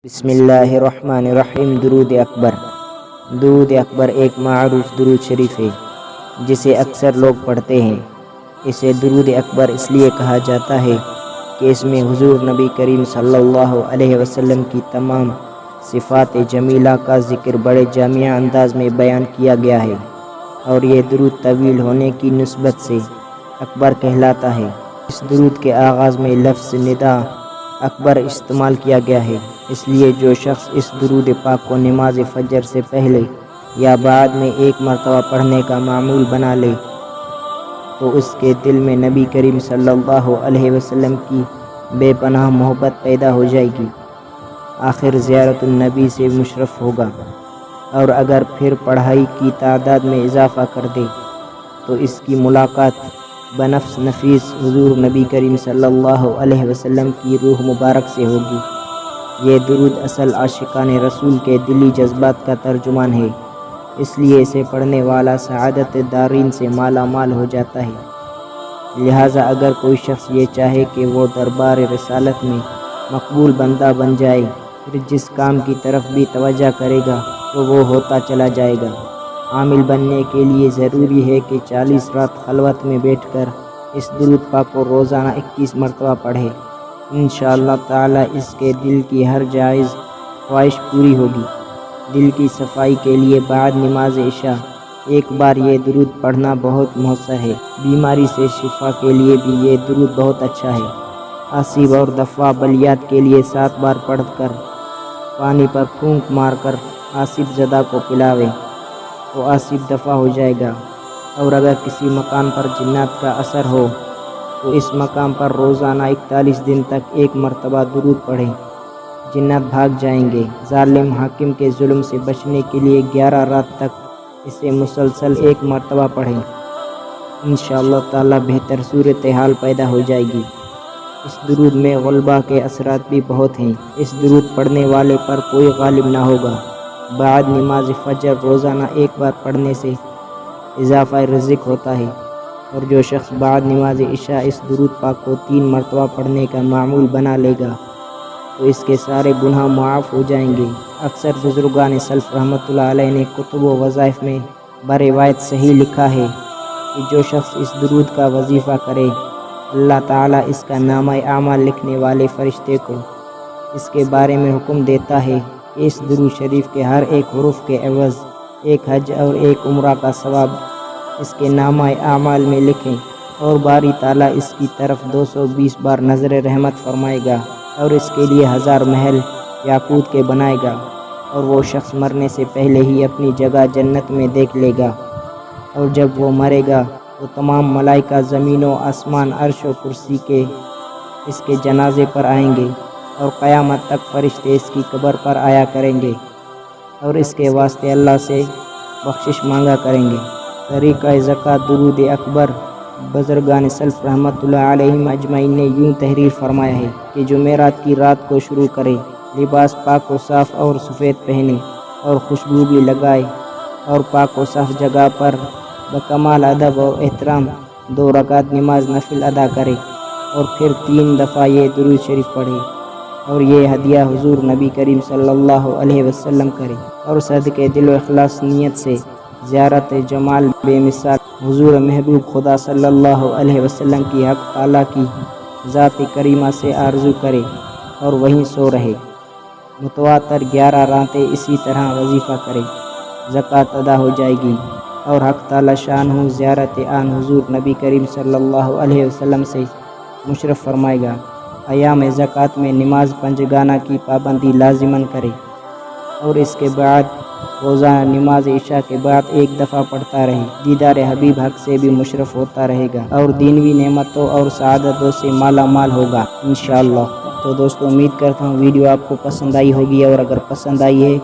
بسم اللہ الرحمن الرحیم۔ درود اکبر۔ درود اکبر ایک معروف درود شریف ہے جسے اکثر لوگ پڑھتے ہیں۔ اسے درود اکبر اس لیے کہا جاتا ہے کہ اس میں حضور نبی کریم صلی اللہ علیہ وسلم کی تمام صفات جمیلہ کا ذکر بڑے جامع انداز میں بیان کیا گیا ہے، اور یہ درود طویل ہونے کی نسبت سے اکبر کہلاتا ہے۔ اس درود کے آغاز میں لفظ ندا اکبر استعمال کیا گیا ہے، اس لیے جو شخص اس درود پاک کو نماز فجر سے پہلے یا بعد میں ایک مرتبہ پڑھنے کا معمول بنا لے تو اس کے دل میں نبی کریم صلی اللہ علیہ وسلم کی بے پناہ محبت پیدا ہو جائے گی، آخر زیارت النبی سے مشرف ہوگا، اور اگر پھر پڑھائی کی تعداد میں اضافہ کر دے تو اس کی ملاقات بنفس نفیس حضور نبی کریم صلی اللہ علیہ وسلم کی روح مبارک سے ہوگی۔ یہ درود اصل عاشقان رسول کے دلی جذبات کا ترجمان ہے، اس لیے اسے پڑھنے والا سعادت دارین سے مالا مال ہو جاتا ہے۔ لہٰذا اگر کوئی شخص یہ چاہے کہ وہ دربار رسالت میں مقبول بندہ بن جائے، پھر جس کام کی طرف بھی توجہ کرے گا تو وہ ہوتا چلا جائے گا۔ عامل بننے کے لیے ضروری ہے کہ 40 رات خلوت میں بیٹھ کر اس درود پاک کو روزانہ 21 مرتبہ پڑھے۔ انشاءاللہ تعالی اس کے دل کی ہر جائز خواہش پوری ہوگی۔ دل کی صفائی کے لیے بعد نماز عشاء ایک بار یہ درود پڑھنا بہت مؤثر ہے۔ بیماری سے شفا کے لیے بھی یہ درود بہت اچھا ہے۔ آصیب اور دفع بلیات کے لیے 7 بار پڑھ کر پانی پر پھونک مار کر آصیب زدہ کو پلاوے تو آصیب دفع ہو جائے گا، اور اگر کسی مکان پر جنات کا اثر ہو تو اس مقام پر روزانہ 41 دن تک ایک مرتبہ درود پڑھیں، جنات بھاگ جائیں گے۔ ظالم حاکم کے ظلم سے بچنے کے لیے 11 رات تک اسے مسلسل ایک مرتبہ پڑھیں، انشاءاللہ تعالی بہتر صورتحال پیدا ہو جائے گی۔ اس درود میں غلبہ کے اثرات بھی بہت ہیں۔ اس درود پڑھنے والے پر کوئی غالب نہ ہوگا۔ بعد نماز فجر روزانہ ایک بار پڑھنے سے اضافہ رزق ہوتا ہے، اور جو شخص بعد نماز عشاء اس درود پاک کو 3 مرتبہ پڑھنے کا معمول بنا لے گا تو اس کے سارے گناہ معاف ہو جائیں گے۔ اکثر بزرگان سلف رحمۃ اللہ علیہ نے کتب و وظائف میں بروایت صحیح لکھا ہے کہ جو شخص اس درود کا وظیفہ کرے، اللہ تعالیٰ اس کا نامہ اعمال لکھنے والے فرشتے کو اس کے بارے میں حکم دیتا ہے کہ اس درود شریف کے ہر ایک حرف کے عوض ایک حج اور ایک عمرہ کا ثواب اس کے نامہ اعمال میں لکھیں، اور باری تعالیٰ اس کی طرف 220 بار نظر رحمت فرمائے گا، اور اس کے لیے 1000 محل یاقوت کے بنائے گا، اور وہ شخص مرنے سے پہلے ہی اپنی جگہ جنت میں دیکھ لے گا، اور جب وہ مرے گا تو تمام ملائکہ زمین و آسمان عرش و کرسی کے اس کے جنازے پر آئیں گے، اور قیامت تک فرشتے اس کی قبر پر آیا کریں گے اور اس کے واسطے اللہ سے بخشش مانگا کریں گے۔ طریقہ زکوٰۃ درود اکبر بزرگان سلف رحمۃ اللہ علیہم اجمعین نے یوں تحریر فرمایا ہے کہ جمعرات کی رات کو شروع کرے، لباس پاک و صاف اور سفید پہنے، اور خوشبو بھی لگائے، اور پاک و صاف جگہ پر بکمال ادب اور احترام 2 رکعت نماز نفل ادا کرے، اور پھر 3 دفعہ یہ درود شریف پڑھے، اور یہ ہدیہ حضور نبی کریم صلی اللہ علیہ وسلم کرے، اور صدقے دل و اخلاص نیت سے زیارت جمال بے مثال حضور محبوب خدا صلی اللہ علیہ وسلم کی حق تعالیٰ کی ذات کریمہ سے آرزو کرے اور وہیں سو رہے۔ متواتر 11 راتیں اسی طرح وظیفہ کرے، زکوٰۃ ادا ہو جائے گی، اور حق تعالیٰ شانہ زیارت آن حضور نبی کریم صلی اللہ علیہ وسلم سے مشرف فرمائے گا۔ ایام زکوٰۃ میں نماز پنجگانہ کی پابندی لازماً کرے، اور اس کے بعد روزانہ نماز عشاء کے بعد 1 دفعہ پڑھتا رہے، دیدار حبیب حق سے بھی مشرف ہوتا رہے گا، اور دینوی نعمتوں اور سعادتوں سے مالا مال ہوگا انشاءاللہ۔ تو دوستو امید کرتا ہوں ویڈیو آپ کو پسند آئی ہوگی، اور اگر پسند آئی ہے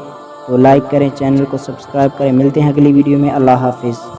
تو لائک کریں، چینل کو سبسکرائب کریں۔ ملتے ہیں اگلی ویڈیو میں۔ اللہ حافظ۔